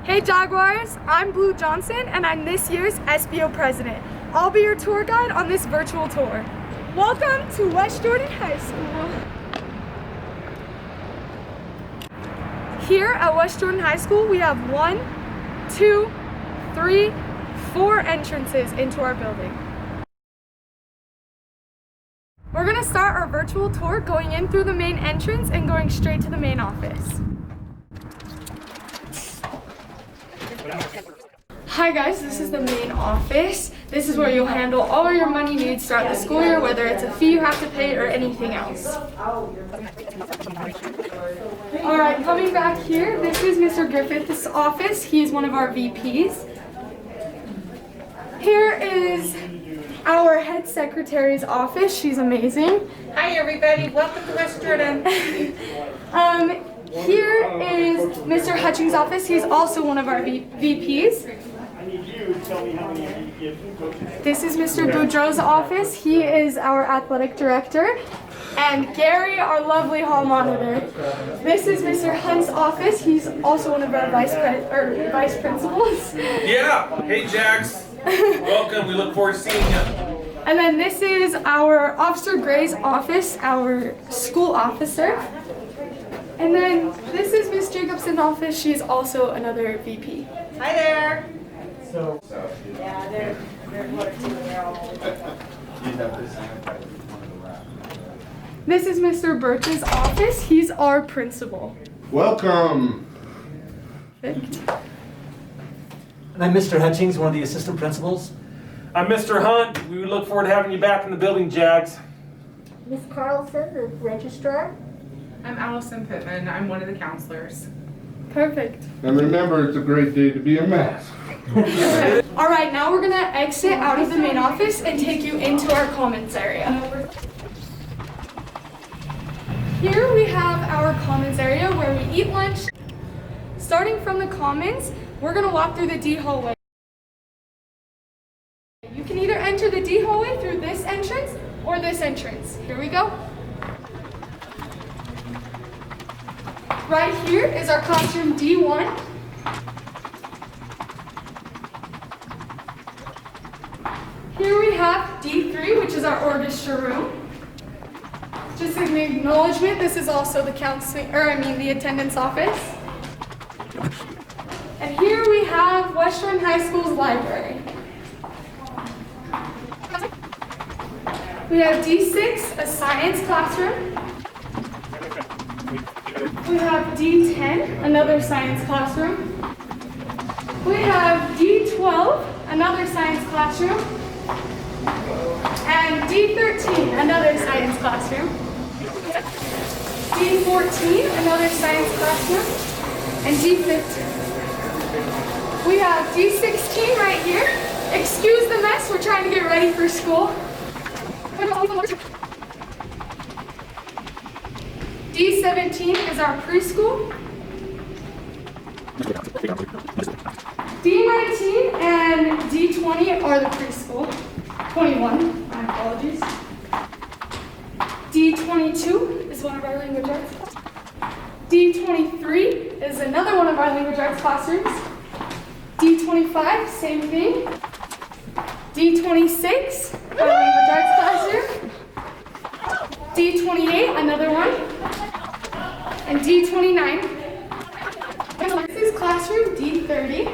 Hey Jaguars, I'm Blue Johnson and I'm this year's SBO president. I'll be your tour guide on this virtual tour. Welcome to West Jordan High School. Here at West Jordan High School, we have 1, 2, 3, 4 entrances into our building. We're gonna start our virtual tour going in through the main entrance and going straight to the main office. Hi guys, this is the main office. This is where you'll handle all your money needs throughout the school year, whether it's a fee you have to pay or anything else. Alright, coming back here, this is Mr. Griffith's office. He's one of our VPs. Here is our head secretary's office. She's amazing. Hi everybody, welcome to West Jordan. Here is Mr. Hutchings' office. He's also one of our VPs. This is Mr. Boudreau's office. He is our athletic director. And Gary, our lovely hall monitor. This is Mr. Hunt's office. He's also one of our vice principals. Yeah, hey Jax. Welcome, we look forward to seeing you. And then this is our Officer Gray's office, our school officer. And then this is Miss Jacobson's office. She's also another VP. Hi there. Yeah, they're This is Mr. Birch's office. He's our principal. Welcome. Perfect. And I'm Mr. Hutchings, one of the assistant principals. I'm Mr. Hunt. We look forward to having you back in the building, Jags. Miss Carlson, the registrar. I'm Allison Pittman. I'm one of the counselors. Perfect. And remember, it's a great day to be a mask. All right, now we're gonna exit out of the main office and take you into our commons area. Here we have our commons area where we eat lunch. Starting from the commons, we're gonna walk through the D hallway. You can either enter the D hallway through this entrance or this entrance. Here we go. Right here is our classroom D1. Here we have D3, which is our orchestra room. Just as an acknowledgement, this is also the the attendance office. And here we have West Jordan High School's library. We have D6, a science classroom. We have D10, another science classroom. We have D12, another science classroom. And D13, another science classroom. D14, another science classroom. And D15. We have D16 right here. Excuse the mess, we're trying to get ready for school. D17 is our preschool. D19 and D20 are the preschool. 21, my apologies. D22 is one of our language arts classes. D23 is another one of our language arts classrooms. D25, same thing. D26, our language arts classroom. D28, another one. And D29. This is classroom D30.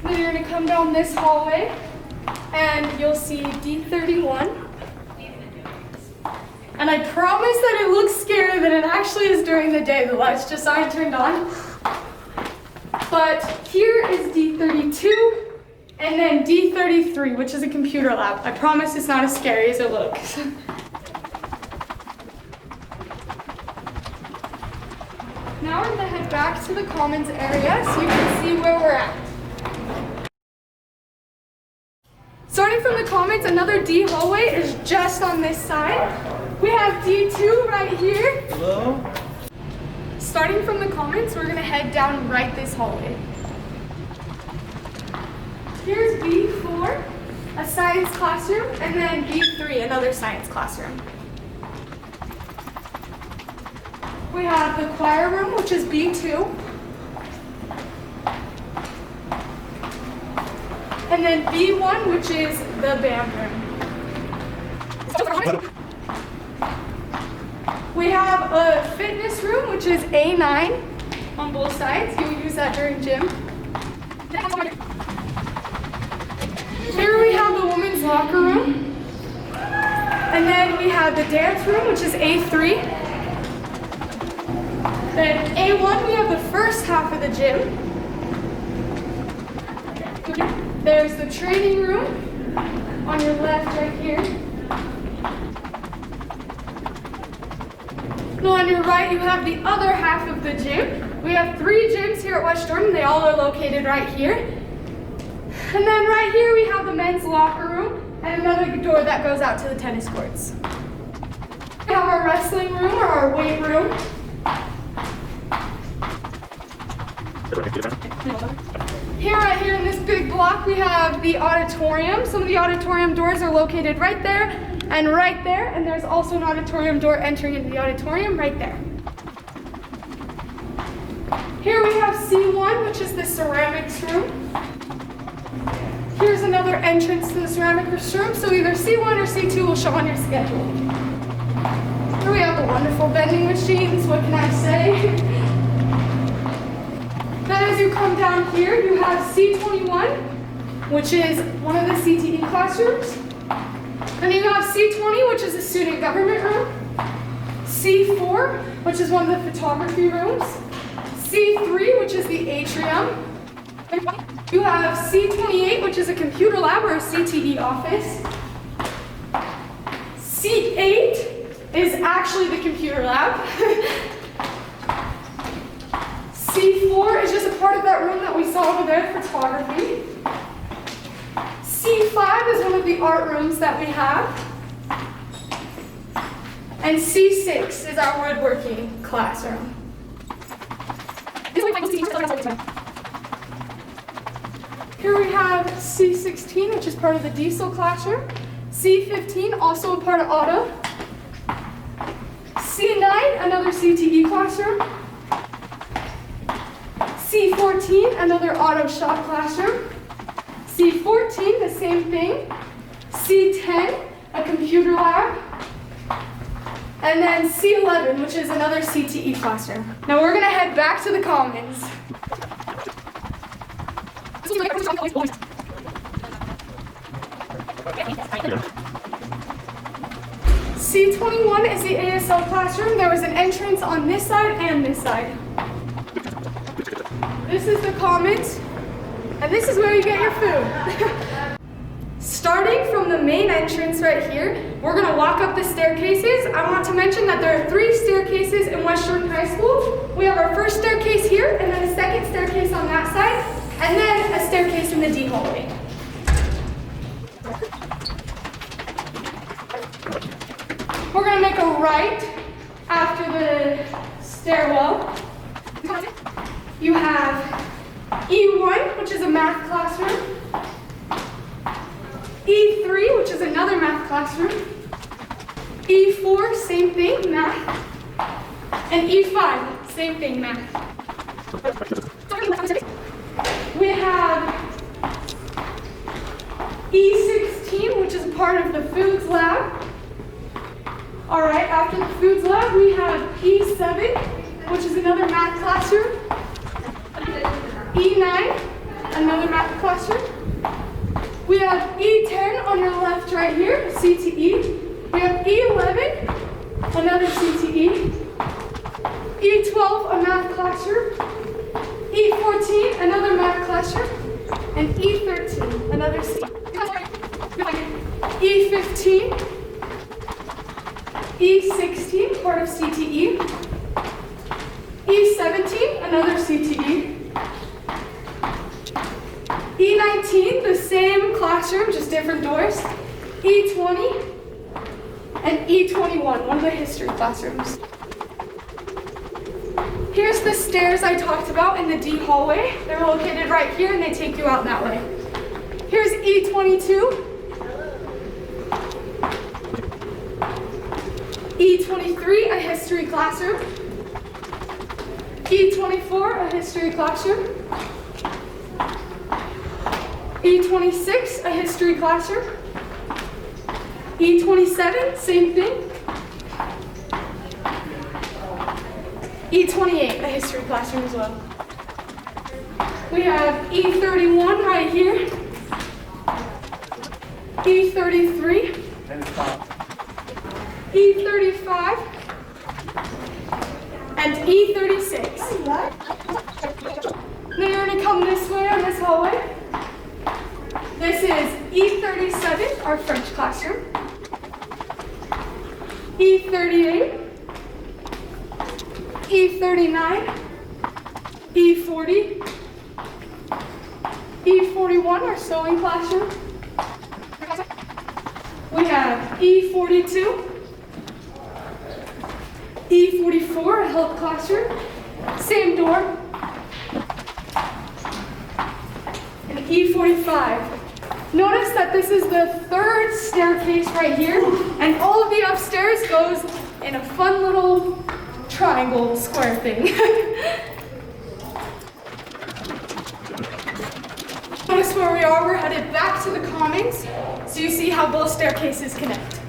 Then you're going to come down this hallway and you'll see D31. And I promise that it looks scarier than it actually is during the day. The lights just aren't turned on. But here is D32 and then D33, which is a computer lab. I promise it's not as scary as it looks. Now we're going to head back to the commons area so you can see where we're at. Starting from the commons, another D hallway is just on this side. We have D2 right here. Hello? Starting from the commons, we're going to head down right this hallway. Here's B4, a science classroom, and then B3, another science classroom. we have the choir room, which is B2. And then B1, which is the band room. We have a fitness room, which is A9 on both sides. You will use that during gym. Here we have the women's locker room. And then we have the dance room, which is A3. Then A1, we have the first half of the gym. There's the training room on your left right here. No, on your right, you have the other half of the gym. We have 3 gyms here at West Jordan. They all are located right here. And then right here, we have the men's locker room and another door that goes out to the tennis courts. We have our wrestling room or our weight room. Right here in this big block, we have the auditorium. Some of the auditorium doors are located right there, and there's also an auditorium door entering into the auditorium right there. Here we have C1, which is the ceramics room. Here's another entrance to the ceramics room, so either C1 or C2 will show on your schedule. Here we have the wonderful vending machines, what can I say? Then as you come down here, you have C21, which is one of the CTE classrooms. Then you have C20, which is the student government room. C4, which is one of the photography rooms. C3, which is the atrium. You have C28, which is a computer lab or a CTE office. C8 is actually the computer lab. C4 is just a part of that room that we saw over there, photography. C5 is one of the art rooms that we have. And C6 is our woodworking classroom. Here we have C16, which is part of the diesel classroom. C15, also a part of auto. C9, another CTE classroom. C14, another auto shop classroom. C14, the same thing. C10, a computer lab. And then C11, which is another CTE classroom. Now we're gonna head back to the commons. C21 is the ASL classroom. There was an entrance on this side and this side. This is the commons, and this is where you get your food. Starting from the main entrance right here, we're gonna walk up the staircases. I want to mention that there are 3 staircases in West Jordan High School. We have our first staircase here, and then a second staircase on that side, and then a staircase in the D hallway. We're gonna make a right after the stairwell. You have E1, which is a math classroom. E3, which is another math classroom. E4, same thing, math. And E5, same thing, math. We have E16, which is part of the foods lab. All right, after the foods lab, we have E7, which is another math classroom. E9, another math classroom. We have E10 on your left right here, CTE. We have E11, another CTE. E12, a math classroom. E14, another math classroom. And E13, another CTE. E15, E16, part of CTE. E17, another CTE. E19, the same classroom, just different doors. E20, and E21, one of the history classrooms. Here's the stairs I talked about in the D hallway. They're located right here, and they take you out that way. Here's E22. E23, a history classroom. E24, a history classroom. E26, a history classroom. E27, same thing. E28, a history classroom as well. We have E31 right here. E33. E35. And E36. Now you're going to come this way on this hallway. This is E37, our French classroom. E38. E39. E40. E41, our sewing classroom. We have E42. E44, a health classroom. Same door. And E45. Notice that this is the third staircase right here, and all of the upstairs goes in a fun little triangle square thing. Notice where we are, we're headed back to the commons, so you see how both staircases connect.